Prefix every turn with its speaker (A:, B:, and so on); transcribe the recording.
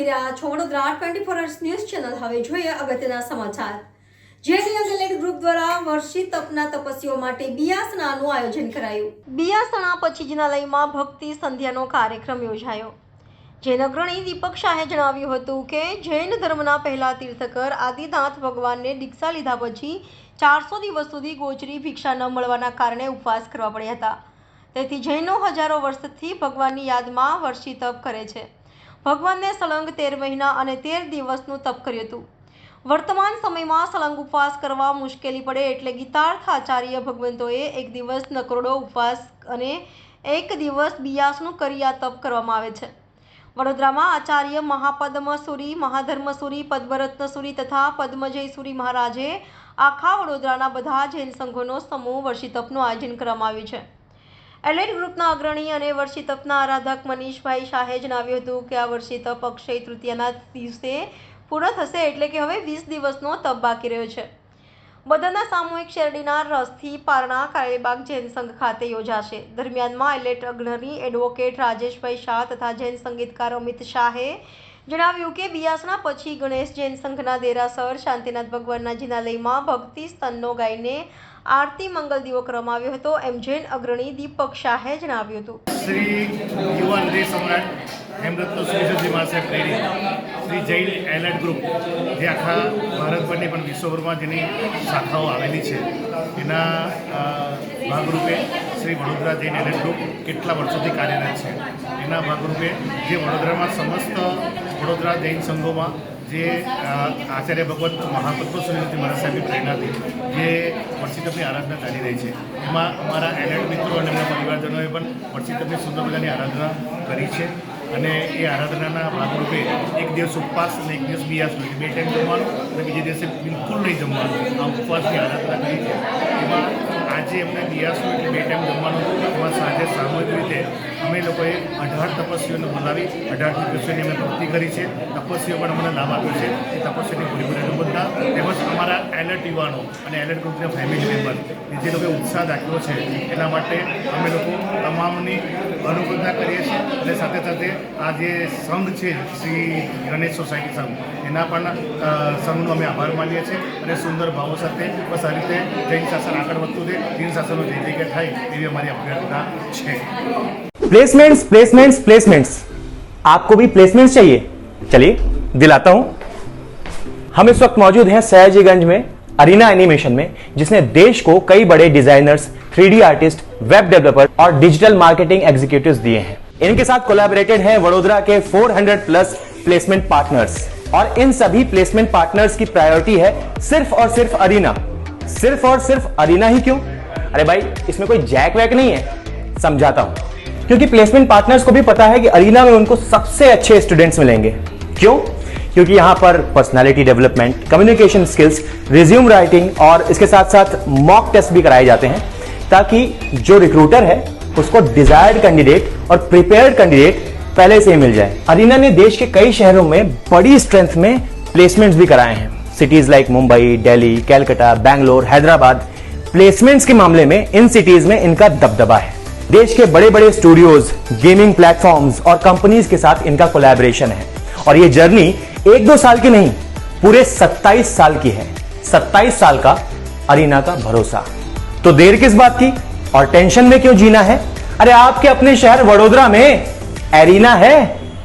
A: રહ્યા છો Vadodara 24 news channel. હવે જોઈએ અગત્યના સમાચાર। જેની અંગલેટ ગ્રુપ દ્વારા વર્ષિત તપના તપસ્વીઓ માટે બિયાસણાનું આયોજન કરાયું। બિયાસણા પછી જિનાલયમાં ભક્તિ સંધ્યાનો કાર્યક્રમ યોજાયો। જૈન અગ્રણી દીપક શાહે જણાવ્યું હતું કે જૈન ધર્મના પહેલા તીર્થકર આદિનાથ ભગવાનને દીક્ષા લીધા પછી 400 દિવસ સુધી ગોચરી ભિક્ષા ન મળવાના કારણે ઉપવાસ કરવા પડ્યા હતા। તેથી જૈનો હજારો વર્ષથી ભગવાનની યાદમાં વર્ષી તપ કરે છે। ભગવાનને સળંગ 13 મહિના અને 13 દિવસનું તપ કર્યું હતું। વર્તમાન સમયમાં સળંગ ઉપવાસ કરવા મુશ્કેલી પડે એટલે ગીતાર્થ આચાર્ય ભગવંતોએ એક દિવસ નકરોડો ઉપવાસ અને એક દિવસ બિયાસનું કરી આ તપ કરવામાં આવે છે। વડોદરામાં આચાર્ય મહાપદ્મસુરી મહાધર્મસુરી પદ્મરત્નસુરી તથા પદ્મજયસુરી મહારાજે આખા વડોદરાના બધા જૈન સંઘોનો સમૂહ વર્ષી તપનું આયોજન કરવામાં આવ્યું છે। એલેટ ગ્રુપના અગ્રણી અને વર્ષી તપના આરાધક મનીષભાઈ શાહે જણાવ્યું હતું કે આ વર્ષી તપ અક્ષય તૃતીયાના દિવસે પૂર્ણ થશે, એટલે કે હવે 20 દિવસનો તપ બાકી રહ્યો છે। બધાના સામૂહિક શેરડીના રસથી પારણા કારેલીબાગ જૈન સંઘ ખાતે યોજાશે। દરમિયાનમાં એલેટ અગ્રણી એડવોકેટ રાજેશભાઈ શાહ તથા જૈન સંગીતકાર અમિત શાહે જણાવ્યું કે બિયાસણા પછી ગણેશ જૈન સંઘના દેરાસર શાંતિનાથ ભગવાનના જિનાલયમાં ભક્તિ સ્તનનો ગાઈને આરતી મંગલ દીવો કરવામાં આવ્યો હતો, એમ જૈન અગ્રણી દીપક શાહે જણાવ્યું હતું।
B: શ્રી યુવા હૃદય સમ્રાટ હેમરત્ન સુરેશજી મહાસાહેબ પ્રેરિત શ્રી જૈન એલેટ ગ્રુપ જે આખા ભારતભરની પણ વિશ્વભરમાં જેની શાખાઓ આવેલી છે એના ભાગરૂપે શ્રી વડોદરા જૈન એલેટ ગ્રુપ કેટલા વર્ષોથી કાર્યરત છે। એના ભાગરૂપે જે વડોદરામાં સમસ્ત વડોદરા જૈન સંઘોમાં જે આચાર્ય ભગવત મહાપદ્મસુરી મહારાજ સાહેબની પ્રેરણાથી જે વર્ષી તપની આરાધના ચાલી રહી છે, એમાં અમારા એલેટ મિત્રો અને એમના પરિવારજનોએ પણ વર્ષી તપની સુંદર મજાની આરાધના કરી છે। અને એ આરાધનાના ભાગરૂપે એક દિવસ ઉપવાસ અને એક દિવસ બિયાસનું 2 ટાઈમ જમવાનું અને બીજે દિવસે બિલકુલ નહીં જમવાનું, આ ઉપવાસની આરાધના કરી છે। એમાં આજે અમને બિયાસનું એટલે 2 ટાઈમ જમવાનું હતું। એમાં સાંજે સામૂહિક રીતે અમે લોકોએ 18 તપસ્વીઓને બોલાવી 18 તપસ્વીઓની અમે ભક્તિ કરી છે। તપસ્વીઓ પણ અમને લાભ આપ્યો છે। એ તપસ્વીની પૂરેપૂરી અનુબંધતા તેમજ અમારા એલર્ટ યુવાનો અને એલર્ટ ગ્રુપના ફેમિલી મેમ્બર જે લોકોએ ઉત્સાહ દાખવ્યો છે એના માટે અમે લોકો તમામની અનુબંધતા કરીએ છીએ। અને સાથે સાથે આ જે સંઘ છે શ્રી ગણેશ સોસાયટી સંઘ એના પણ સંઘનો અમે આભાર માનીએ છીએ અને સુંદર ભાવો સાથે બસ આ રીતે જૈન શાસન આગળ વધતું રહે, જૈન શાસનનો જય જયકાર થાય એવી અમારી અભ્યર્થના છે।
C: प्लेसमेंट्स प्लेसमेंट्स प्लेसमेंट्स आपको भी प्लेसमेंट्स चाहिए? चलिए दिलाता हूं। हम इस वक्त मौजूद हैं सयाजीगंज में अरीना एनिमेशन में, जिसने देश को कई बड़े designers, 3D artist, web developer और डिजिटल मार्केटिंग एग्जीक्यूटिव्स दिए हैं। इनके साथ कोलैबोरेटेड है वडोदरा के 400 प्लस प्लेसमेंट पार्टनर्स और इन सभी प्लेसमेंट पार्टनर्स की प्रायोरिटी है सिर्फ और सिर्फ अरीना। सिर्फ और सिर्फ अरीना ही क्यों? अरे भाई इसमें कोई जैक वैक नहीं है, समझाता हूं। क्योंकि प्लेसमेंट पार्टनर्स को भी पता है कि अरीना में उनको सबसे अच्छे स्टूडेंट्स मिलेंगे। क्यों? क्योंकि यहां पर personality development, communication skills, resume writing और इसके साथ साथ मॉक टेस्ट भी कराए जाते हैं, ताकि जो रिक्रूटर है उसको डिजायर्ड कैंडिडेट और प्रिपेयर्ड कैंडिडेट पहले से ही मिल जाए। अरीना ने देश के कई शहरों में बड़ी स्ट्रेंथ में प्लेसमेंट्स भी कराए हैं। Cities like Mumbai, Delhi, Calcutta, Bangalore, Hyderabad. Placements के मामले में इन सिटीज में इनका दबदबा है। देश के बड़े बड़े स्टूडियोज, गेमिंग प्लेटफॉर्म्स और कंपनीज के साथ इनका कोलैबोरेशन है और ये जर्नी 1-2 साल की नहीं, पूरे 27 साल की है। 27 साल का अरीना का भरोसा। तो देर किस बात की और टेंशन में क्यों जीना है? अरे आपके अपने शहर वडोदरा में एरीना है।